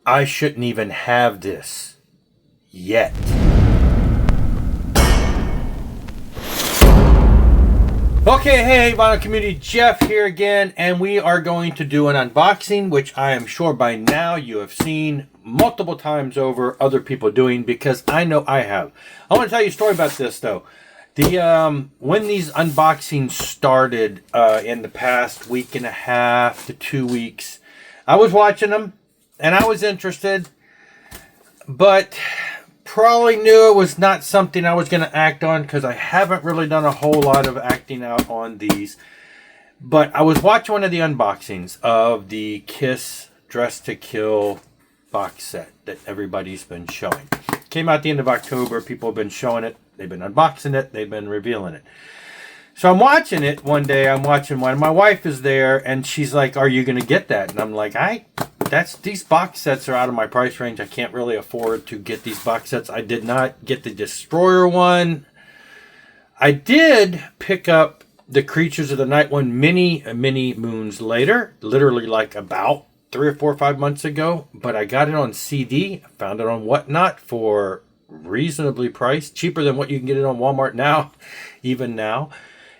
I shouldn't even have this yet. Okay, hey vinyl community, Jeff here again, and we are going to do an unboxing, which I am sure by now you have seen multiple times over other people doing, because I know I have. I want to tell you a story about this though. When these unboxings started in the past week and a half to 2 weeks, I was watching them and I was interested, but probably knew it was not something I was going to act on because I haven't really done a whole lot of acting out on these. But I was watching one of the unboxings of the Kiss Dress to Kill box set that everybody's been showing. Came out the end of October. People have been showing it. They've been unboxing it. They've been revealing it. So I'm watching it one day. I'm watching one. My wife is there and she's like, "Are you going to get that?" And I'm like, these box sets are out of my price range. I can't really afford to get these box sets. I did not get the Destroyer one. I did pick up the Creatures of the Night one many moons later, literally like about 3 or 4 or 5 months ago, but I got it on CD. I found it on Whatnot for reasonably priced, cheaper than what you can get it on Walmart now, even now.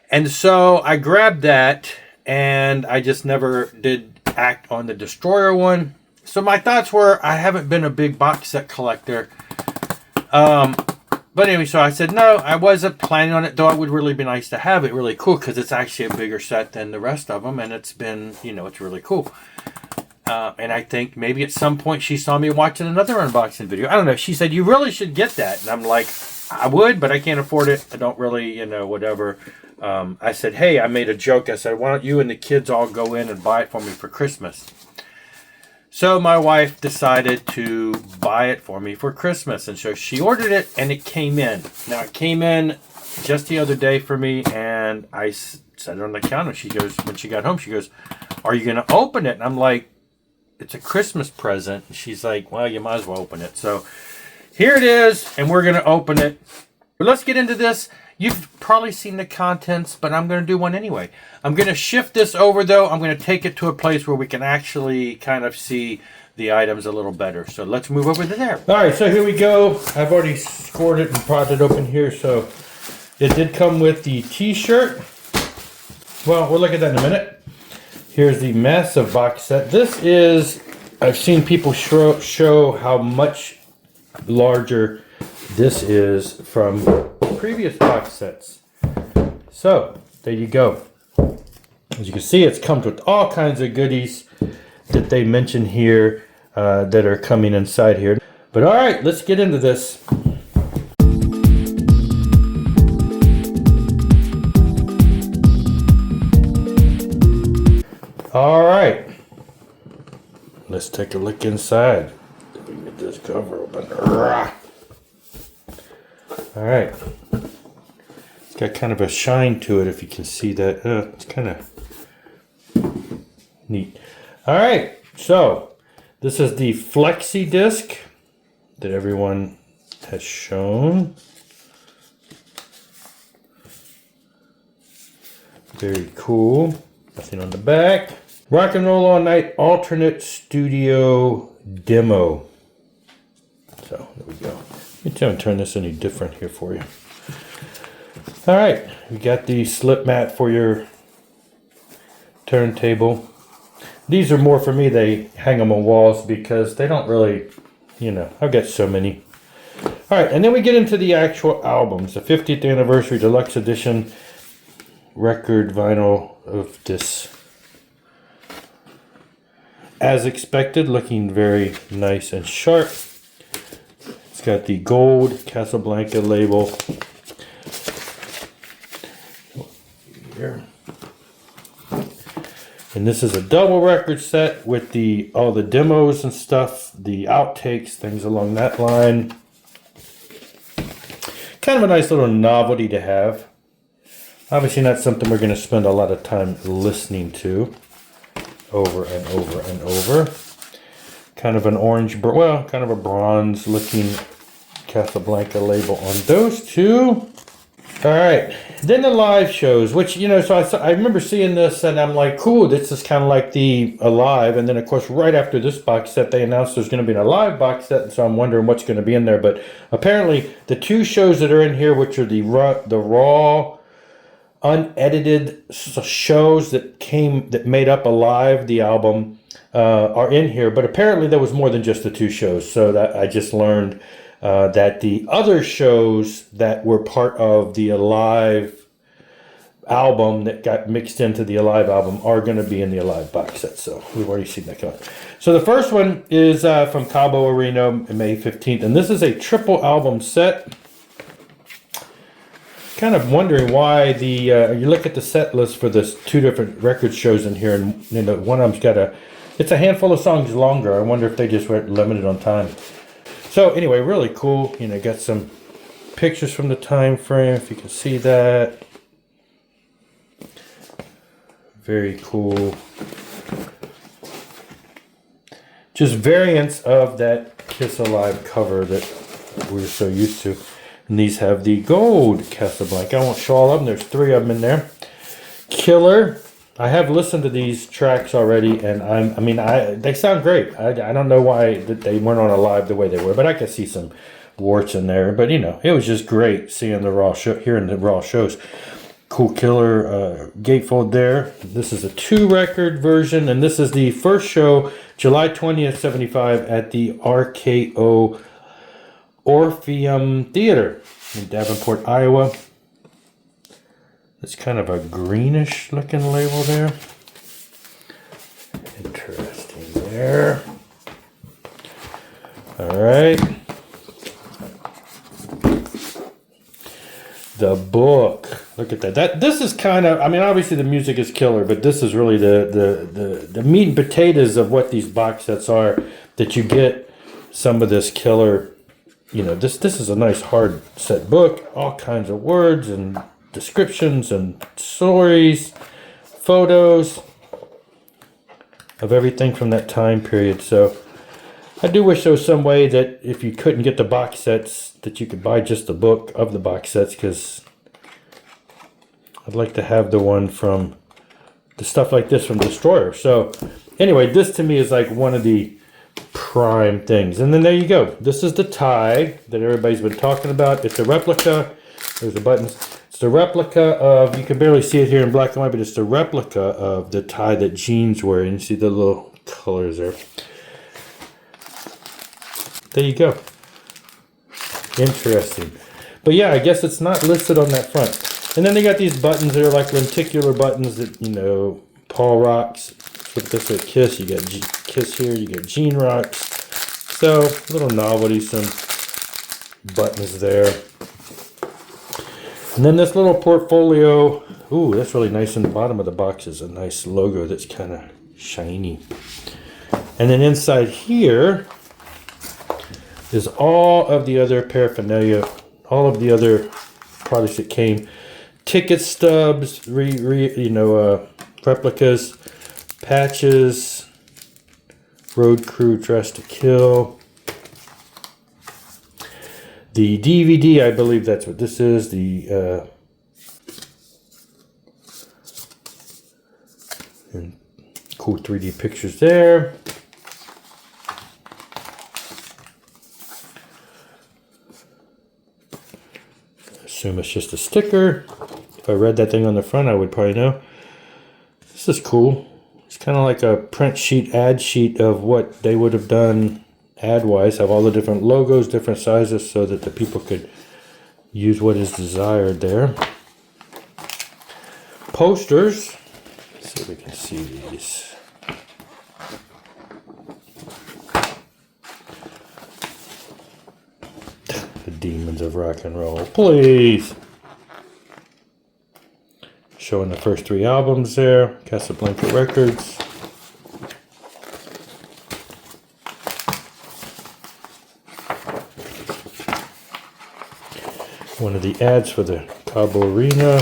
And so I grabbed that, and I just never did act on the Destroyer one. So my thoughts were, I haven't been a big box set collector. But anyway, so I said no, I wasn't planning on it, though it would really be nice to have it. Really cool, because it's actually a bigger set than the rest of them, and it's been, it's really cool. And I think maybe at some point she saw me watching another unboxing video. I don't know. She said, "You really should get that." And I'm like, I would, but I can't afford it. I don't really, whatever. I said, hey, I made a joke. I said, "Why don't you and the kids all go in and buy it for me for Christmas?" So my wife decided to buy it for me for Christmas. And so she ordered it, and it came in. Now, it came in just the other day for me, and I set it on the counter. She goes, when she got home, she goes, "Are you going to open it?" And I'm like, "It's a Christmas present." And she's like, "Well, you might as well open it." So here it is, and we're going to open it. But let's get into this. You've probably seen the contents, but I'm going to do one anyway. I'm going to shift this over, though. I'm going to take it to a place where we can actually kind of see the items a little better. So let's move over to there. All right, so here we go. I've already scored it and propped it open here. So it did come with the t-shirt. Well, we'll look at that in a minute. Here's the massive box set. This is, I've seen people show how much larger this is from previous box sets. So there you go. As you can see, it comes with all kinds of goodies that they mention here that are coming inside here. But all right, let's get into this. All right, let's take a look inside. Let me get this cover open. All right, it's got kind of a shine to it, if you can see that. It's kind of neat. All right, so this is the flexi disc that everyone has shown. Very cool. Nothing on the back. Rock and Roll All Night alternate studio demo. So there we go. Let me try and turn this any different here for you. All right, we got the slip mat for your turntable. These are more for me. They hang them on walls because they don't really, I've got so many. All right, and then we get into the actual albums. The 50th Anniversary Deluxe Edition record vinyl of this. As expected, looking very nice and sharp. It's got the gold Casablanca label. Here. And this is a double record set with all the demos and stuff, the outtakes, things along that line. Kind of a nice little novelty to have. Obviously not something we're going to spend a lot of time listening to over and over and over. Kind of an orange, kind of a bronze looking Casablanca label on those two. All right, then the live shows, which, you know, so I remember seeing this and I'm like, cool, this is kind of like the Alive. And then, of course, right after this box set, they announced there's going to be an Alive box set. And so I'm wondering what's going to be in there. But apparently, the two shows that are in here, which are the raw, unedited shows that made up Alive, the album, are in here. But apparently, there was more than just the two shows. So that I just learned. That the other shows that were part of the Alive album that got mixed into the Alive album are going to be in the Alive box set. So we've already seen that coming. So the first one is from Cabo Arena, May 15th. And this is a triple album set. Kind of wondering why you look at the set list for this two different record shows in here. And you know, one of them's got it's a handful of songs longer. I wonder if they just were limited on time. So anyway, really cool. You know, got some pictures from the time frame, if you can see that. Very cool. Just variants of that Kiss Alive cover that we're so used to. And these have the gold Casablanca. I won't show all of them. There's 3 of them in there. Killer. I have listened to these tracks already, and they sound great. I don't know why they weren't on Alive the way they were, but I can see some warts in there. But you know, it was just great seeing the raw show, hearing the raw shows. Cool Killer gatefold there. This is a 2-record version, and this is the first show, July 20th, 75, at the RKO Orpheum Theater in Davenport, Iowa. It's kind of a greenish looking label there. Interesting there. All right. The book. Look at that. This is kind of, I mean, obviously the music is killer, but this is really the meat and potatoes of what these box sets are, that you get some of this killer, you know, this is a nice hard set book, all kinds of words and descriptions and stories, photos of everything from that time period. So I do wish there was some way that if you couldn't get the box sets, that you could buy just the book of the box sets, because I'd like to have the one from the stuff like this from Destroyer. So anyway, this to me is like one of the prime things. And then there you go. This is the tie that everybody's been talking about. It's a replica. There's the buttons. The replica of, you can barely see it here in black and white, but it's the replica of the tie that Gene's wearing. You see the little colors there. There you go. Interesting. But yeah, I guess it's not listed on that front. And then they got these buttons that are like lenticular buttons that, you know, Paul rocks. With this at Kiss, you got Kiss here, you got Gene rocks. So, little novelty, some buttons there. And then this little portfolio, ooh, that's really nice. In the bottom of the box is a nice logo that's kind of shiny. And then inside here is all of the other paraphernalia, all of the other products that came. Ticket stubs, replicas, patches, Road Crew Dress to Kill. The DVD, I believe that's what this is. The and cool 3D pictures there. I assume it's just a sticker. If I read that thing on the front, I would probably know. This is cool. It's kind of like a print sheet, ad sheet of what they would have done ad-wise. Have all the different logos, different sizes, so that the people could use what is desired there. Posters. Let's see if we can see these. The Demons of Rock and Roll, please. Showing the first 3 albums there. Casablanca Records. One of the ads for the Cabo Arena.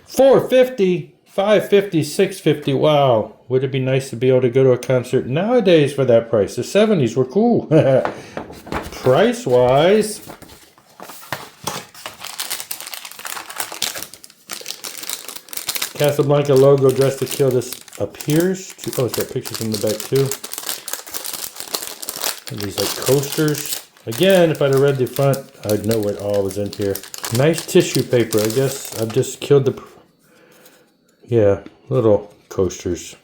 $4.50. $5.50, $6.50. Wow. Would it be nice to be able to go to a concert nowadays for that price? The 70s were cool. Price-wise, Casablanca logo Dress to Kill. This appears to... Oh, it's got pictures in the back too. And these like coasters. Again, if I'd have read the front, I'd know what all was in here. Nice tissue paper. I guess I've just killed the... Yeah, little coasters.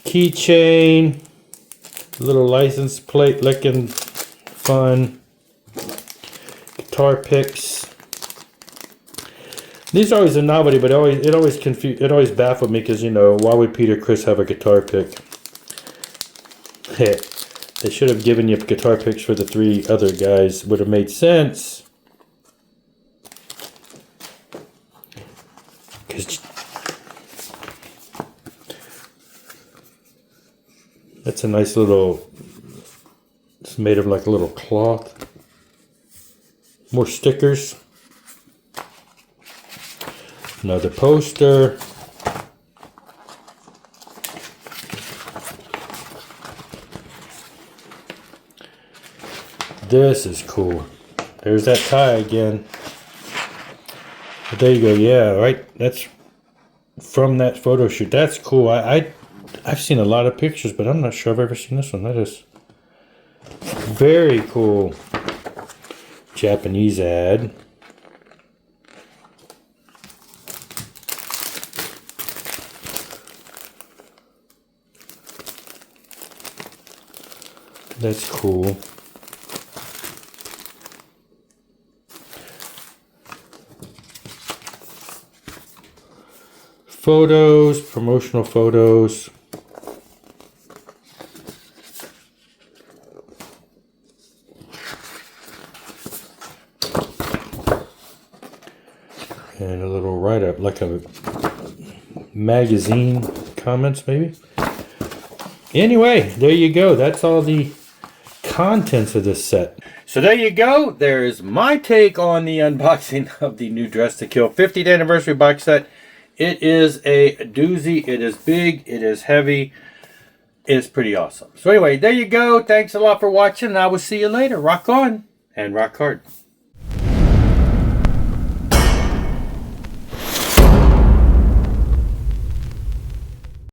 Keychain. Little license plate looking fun. Guitar picks. These are always a novelty, but it always baffled me because, you know, why would Peter Criss have a guitar pick? Hey, they should have given you guitar picks for the 3 other guys. Would have made sense. Because that's a nice little... It's made of like a little cloth. More stickers. Another poster. This is cool. There's that tie again. But there you go. Yeah, right. That's from that photo shoot. That's cool. I've seen a lot of pictures, but I'm not sure I've ever seen this one. That is very cool. Japanese ad. That's cool. Photos, promotional photos. And a little write-up, like a magazine comments maybe. Anyway, there you go. That's all the contents of this set. So there you go. There's my take on the unboxing of the new Dress to Kill 50th anniversary box set. It is a doozy. It is big. It is heavy. It is pretty awesome. So anyway, there you go. Thanks a lot for watching. I will see you later. Rock on and rock hard.